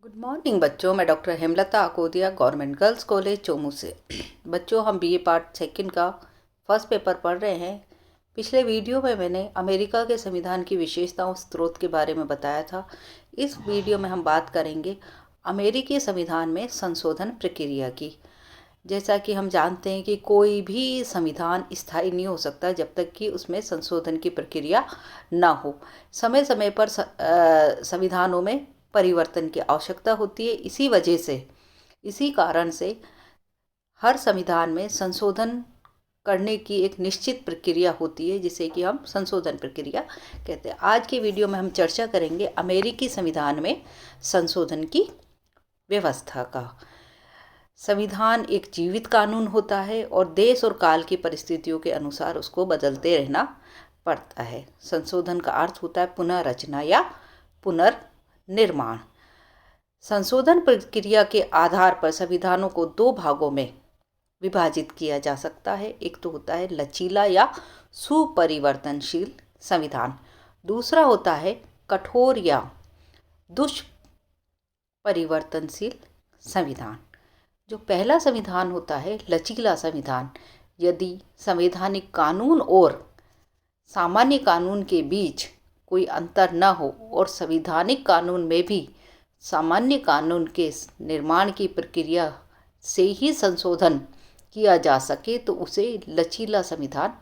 Good morning बच्चों। मैं doctor Hemlata Akodia, government girls college Chomu से। बच्चों, हम बीए पार्ट सेकंड का फर्स्ट पेपर पढ़ रहे हैं। पिछले वीडियो में मैंने अमेरिका के संविधान की विशेषताओं स्रोत के बारे में बताया था। इस वीडियो में हम बात करेंगे अमेरिकी संविधान में संशोधन प्रक्रिया की। जैसा कि हम जानते हैं कि कोई भी संविधान स्थायी नहीं हो सकता जब तक कि उसमें संशोधन की प्रक्रिया ना हो। समय समय पर संविधानों में परिवर्तन की आवश्यकता होती है। इसी कारण से हर संविधान में संशोधन करने की एक निश्चित प्रक्रिया होती है, जिसे कि हम संशोधन प्रक्रिया कहते हैं। आज के वीडियो में हम चर्चा करेंगे अमेरिकी संविधान में संशोधन की व्यवस्था का। संविधान एक जीवित कानून होता है और देश और काल की परिस्थितियों के अनुसार उसको बदलते रहना पड़ता है। संशोधन का अर्थ होता है पुनर्रचना या पुनर्निर्माण। संशोधन प्रक्रिया के आधार पर संविधानों को दो भागों में विभाजित किया जा सकता है। एक तो होता है लचीला या सुपरिवर्तनशील संविधान, दूसरा होता है कठोर या दुष्परिवर्तनशील संविधान। जो पहला संविधान होता है लचीला संविधान, यदि संवैधानिक कानून और सामान्य कानून के बीच कोई अंतर न हो और संवैधानिक कानून में भी सामान्य कानून के निर्माण की प्रक्रिया से ही संशोधन किया जा सके, तो उसे लचीला संविधान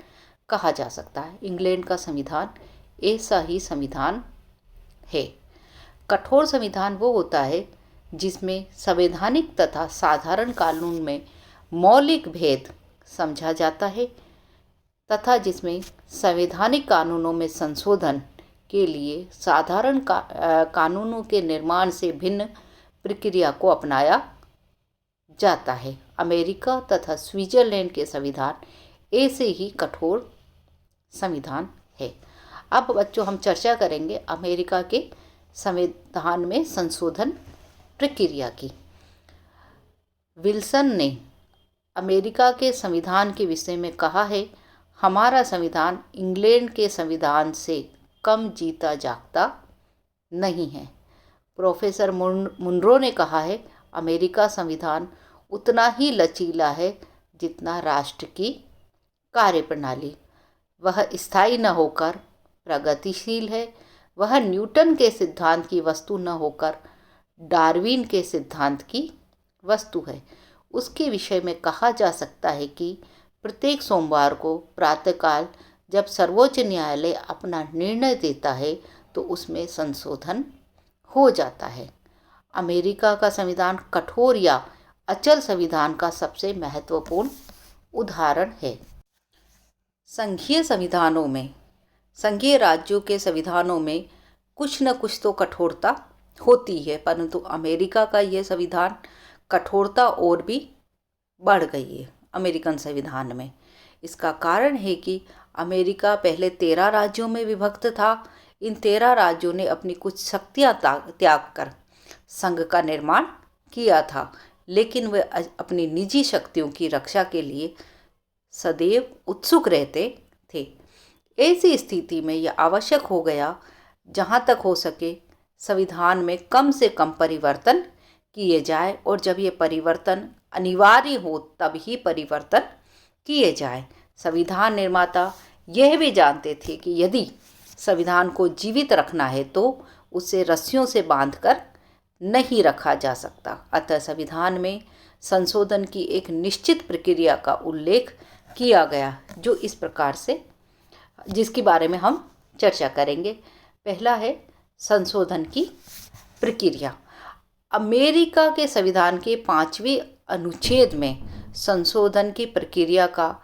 कहा जा सकता है। इंग्लैंड का संविधान ऐसा ही संविधान है। कठोर संविधान वो होता है जिसमें संवैधानिक तथा साधारण कानून में मौलिक भेद समझा जाता है तथा जिसमें संवैधानिक कानूनों में संशोधन के लिए साधारण कानूनों के निर्माण से भिन्न प्रक्रिया को अपनाया जाता है। अमेरिका तथा स्विट्जरलैंड के संविधान ऐसे ही कठोर संविधान है। अब बच्चों, हम चर्चा करेंगे अमेरिका के संविधान में संशोधन प्रक्रिया की। विल्सन ने अमेरिका के संविधान के विषय में कहा है, हमारा संविधान इंग्लैंड के संविधान से कम जीता जागता नहीं है। प्रोफेसर मुनरो ने कहा है, अमेरिका संविधान उतना ही लचीला है जितना राष्ट्र की कार्यप्रणाली। वह स्थायी न होकर प्रगतिशील है। वह न्यूटन के सिद्धांत की वस्तु न होकर डार्विन के सिद्धांत की वस्तु है। उसके विषय में कहा जा सकता है कि प्रत्येक सोमवार को प्रातःकाल जब सर्वोच्च न्यायालय अपना निर्णय देता है तो उसमें संशोधन हो जाता है। अमेरिका का संविधान कठोर या अचल संविधान का सबसे महत्वपूर्ण उदाहरण है। संघीय राज्यों के संविधानों में कुछ न कुछ तो कठोरता होती है, परंतु अमेरिका का यह संविधान कठोरता और भी बढ़ गई है अमेरिकन संविधान में। इसका कारण है कि अमेरिका पहले 13 राज्यों में विभक्त था। इन 13 राज्यों ने अपनी कुछ शक्तियां त्याग कर संघ का निर्माण किया था, लेकिन वे अपनी निजी शक्तियों की रक्षा के लिए सदैव उत्सुक रहते थे। ऐसी स्थिति में यह आवश्यक हो गया, जहां तक हो सके संविधान में कम से कम परिवर्तन किए जाए, और जब ये परिवर्तन अनिवार्य हो तब ही परिवर्तन किए जाए। संविधान निर्माता यह भी जानते थे कि यदि संविधान को जीवित रखना है तो उसे रस्सियों से बांधकर नहीं रखा जा सकता। अतः संविधान में संशोधन की एक निश्चित प्रक्रिया का उल्लेख किया गया, जो इस प्रकार से, जिसके बारे में हम चर्चा करेंगे। पहला है संशोधन की प्रक्रिया। अमेरिका के संविधान के 5वें अनुच्छेद में संशोधन की प्रक्रिया का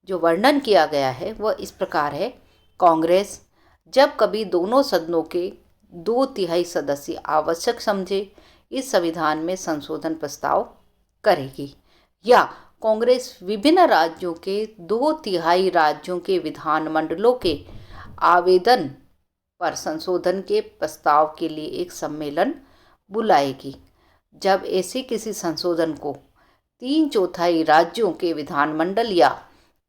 जो वर्णन किया गया है वह इस प्रकार है। कांग्रेस जब कभी दोनों सदनों के 2/3 सदस्य आवश्यक समझे इस संविधान में संशोधन प्रस्ताव करेगी, या कांग्रेस विभिन्न राज्यों के 2/3 राज्यों के विधानमंडलों के आवेदन पर संशोधन के प्रस्ताव के लिए एक सम्मेलन बुलाएगी। जब ऐसे किसी संशोधन को 3/4 राज्यों के विधानमंडल या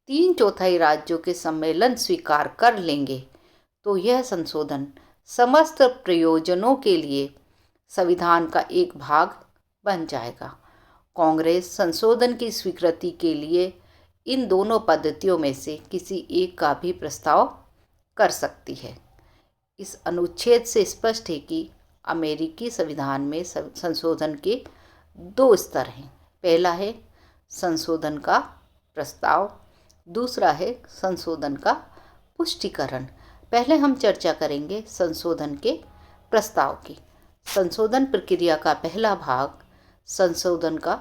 3/4 राज्यों के सम्मेलन स्वीकार कर लेंगे तो यह संशोधन समस्त प्रयोजनों के लिए संविधान का एक भाग बन जाएगा। कांग्रेस संशोधन की स्वीकृति के लिए इन दोनों पद्धतियों में से किसी एक का भी प्रस्ताव कर सकती है। इस अनुच्छेद से स्पष्ट है कि अमेरिकी संविधान में संशोधन के दो स्तर हैं। पहला है संशोधन का प्रस्ताव, दूसरा है संशोधन का पुष्टिकरण। पहले हम चर्चा करेंगे संशोधन के प्रस्ताव की। संशोधन प्रक्रिया का पहला भाग संशोधन का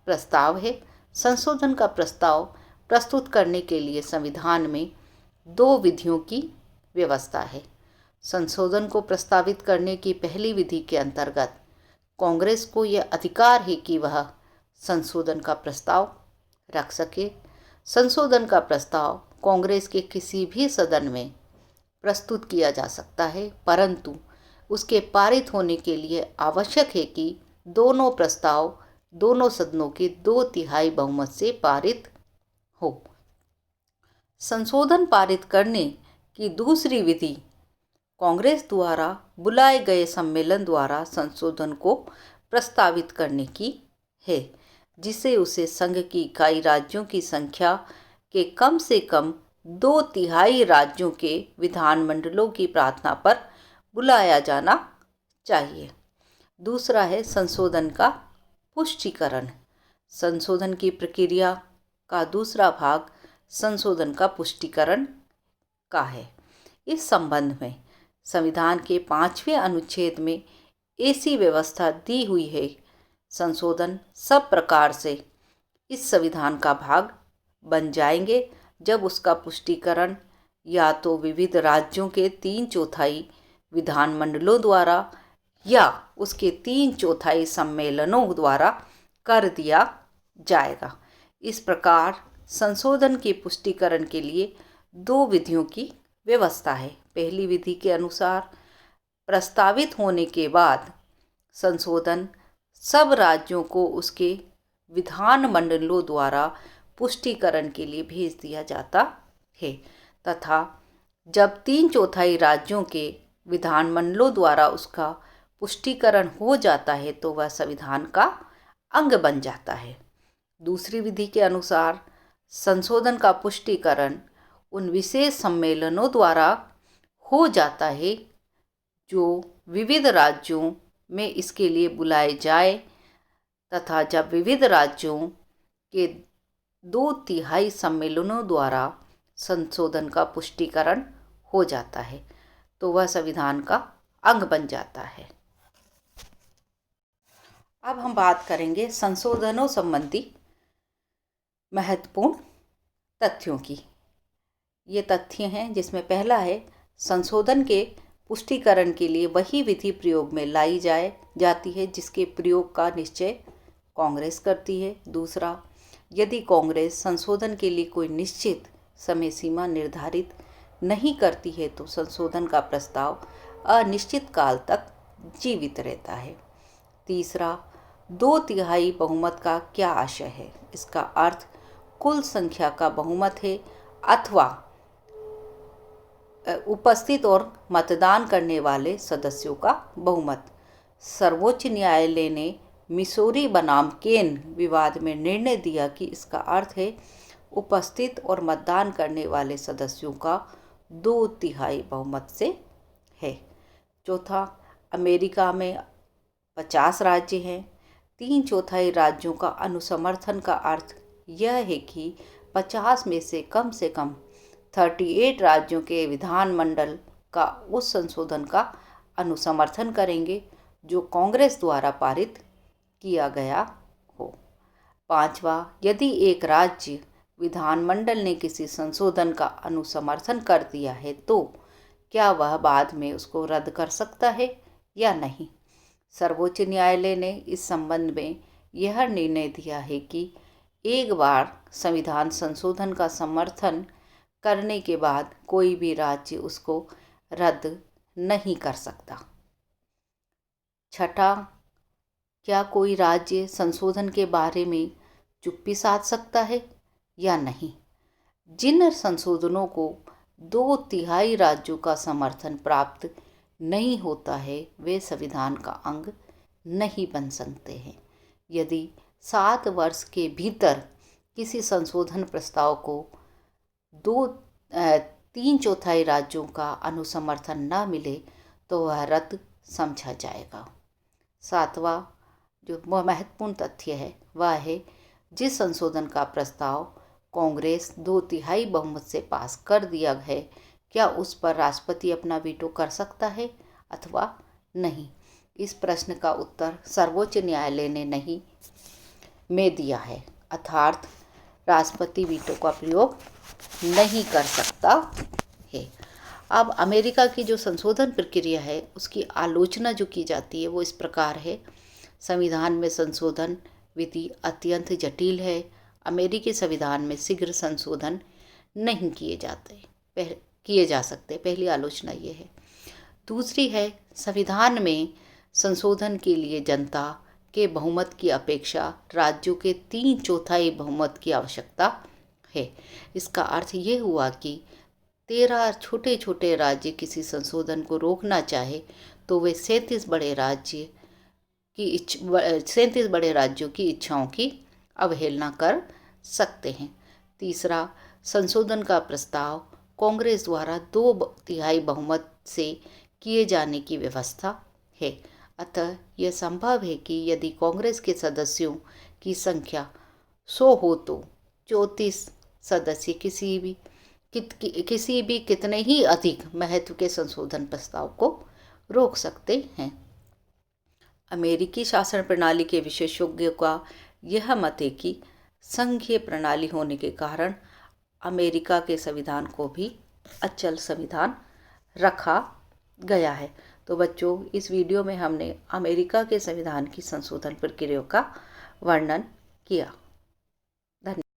प्रस्ताव है। संशोधन का प्रस्ताव प्रस्तुत करने के लिए संविधान में दो विधियों की व्यवस्था है। संशोधन को प्रस्तावित करने की पहली विधि के अंतर्गत कांग्रेस को यह अधिकार है कि वह संशोधन का प्रस्ताव रख सके। संशोधन का प्रस्ताव कांग्रेस के किसी भी सदन में प्रस्तुत किया जा सकता है, परंतु उसके पारित होने के लिए आवश्यक है कि दोनों प्रस्ताव दोनों सदनों के 2/3 बहुमत से पारित हो। संशोधन पारित करने की दूसरी विधि कांग्रेस द्वारा बुलाए गए सम्मेलन द्वारा संशोधन को प्रस्तावित करने की है, जिसे उसे संघ की इकाई राज्यों की संख्या के कम से कम 2/3 राज्यों के विधानमंडलों की प्रार्थना पर बुलाया जाना चाहिए। दूसरा है संशोधन का पुष्टिकरण। संशोधन की प्रक्रिया का दूसरा भाग संशोधन का पुष्टिकरण का है। इस संबंध में संविधान के 5वें अनुच्छेद में ऐसी व्यवस्था दी हुई है। संशोधन सब प्रकार से इस संविधान का भाग बन जाएंगे जब उसका पुष्टिकरण या तो विविध राज्यों के 3/4 विधानमंडलों द्वारा या उसके 3/4 सम्मेलनों द्वारा कर दिया जाएगा। इस प्रकार संशोधन के पुष्टिकरण के लिए दो विधियों की व्यवस्था है। पहली विधि के अनुसार प्रस्तावित होने के बाद संशोधन सब राज्यों को उसके विधानमंडलों द्वारा पुष्टिकरण के लिए भेज दिया जाता है तथा जब 3/4 राज्यों के विधानमंडलों द्वारा उसका पुष्टिकरण हो जाता है तो वह संविधान का अंग बन जाता है। दूसरी विधि के अनुसार संशोधन का पुष्टिकरण उन विशेष सम्मेलनों द्वारा हो जाता है जो विविध राज्यों में इसके लिए बुलाए जाए तथा जब विविध राज्यों के 2/3 सम्मेलनों द्वारा संशोधन का पुष्टिकरण हो जाता है तो वह संविधान का अंग बन जाता है। अब हम बात करेंगे संशोधनों संबंधी महत्वपूर्ण तथ्यों की। ये तथ्य हैं जिसमें पहला है संशोधन के पुष्टिकरण के लिए वही विधि प्रयोग में लाई जाती है जिसके प्रयोग का निश्चय कांग्रेस करती है। दूसरा, यदि कांग्रेस संशोधन के लिए कोई निश्चित समय सीमा निर्धारित नहीं करती है तो संशोधन का प्रस्ताव अनिश्चित काल तक जीवित रहता है। तीसरा, 2/3 बहुमत का क्या आशय है? इसका अर्थ कुल संख्या का बहुमत है अथवा उपस्थित और मतदान करने वाले सदस्यों का बहुमत। सर्वोच्च न्यायालय ने मिसौरी बनाम केन विवाद में निर्णय दिया कि इसका अर्थ है उपस्थित और मतदान करने वाले सदस्यों का 2/3 बहुमत से है। चौथा, अमेरिका में 50 राज्य हैं। 3/4 राज्यों का अनुसमर्थन का अर्थ यह है कि 50 में से कम 38 राज्यों के विधानमंडल का उस संशोधन का अनुसमर्थन करेंगे जो कांग्रेस द्वारा पारित किया गया हो। पांचवा, यदि एक राज्य विधानमंडल ने किसी संशोधन का अनुसमर्थन कर दिया है तो क्या वह बाद में उसको रद्द कर सकता है या नहीं? सर्वोच्च न्यायालय ने इस संबंध में यह निर्णय दिया है कि एक बार संविधान संशोधन का समर्थन करने के बाद कोई भी राज्य उसको रद्द नहीं कर सकता। छठा, क्या कोई राज्य संशोधन के बारे में चुप्पी साध सकता है या नहीं? जिन संशोधनों को 2/3 राज्यों का समर्थन प्राप्त नहीं होता है वे संविधान का अंग नहीं बन सकते हैं। यदि 7 वर्ष के भीतर किसी संशोधन प्रस्ताव को 3/4 राज्यों का अनुसमर्थन न मिले तो वह रद्द समझा जाएगा। 7वां जो महत्वपूर्ण तथ्य है वह है, जिस संशोधन का प्रस्ताव कांग्रेस 2/3 बहुमत से पास कर दिया है, क्या उस पर राष्ट्रपति अपना वीटो कर सकता है अथवा नहीं? इस प्रश्न का उत्तर सर्वोच्च न्यायालय ने नहीं में दिया है, अर्थात राष्ट्रपति वीटो का प्रयोग नहीं कर सकता है। अब अमेरिका की जो संशोधन प्रक्रिया है उसकी आलोचना जो की जाती है वो इस प्रकार है। संविधान में संशोधन विधि अत्यंत जटिल है। अमेरिकी संविधान में शीघ्र संशोधन नहीं किए जा सकते। पहली आलोचना ये है। दूसरी है, संविधान में संशोधन के लिए जनता के बहुमत की अपेक्षा राज्यों के 3/4 बहुमत की आवश्यकता है। इसका अर्थ ये हुआ कि 13 छोटे छोटे राज्य किसी संशोधन को रोकना चाहे तो वे 37 बड़े राज्यों की इच्छाओं की अवहेलना कर सकते हैं। तीसरा, संशोधन का प्रस्ताव कांग्रेस द्वारा 2/3 बहुमत से किए जाने की व्यवस्था है। अतः यह संभव है कि यदि कांग्रेस के सदस्यों की संख्या 100 हो तो 34 सदस्य किसी भी कितने ही अधिक महत्व के संशोधन प्रस्ताव को रोक सकते हैं। अमेरिकी शासन प्रणाली के विशेषज्ञों का यह मत है कि संघीय प्रणाली होने के कारण अमेरिका के संविधान को भी अचल संविधान रखा गया है। तो बच्चों, इस वीडियो में हमने अमेरिका के संविधान की संशोधन प्रक्रिया का वर्णन किया।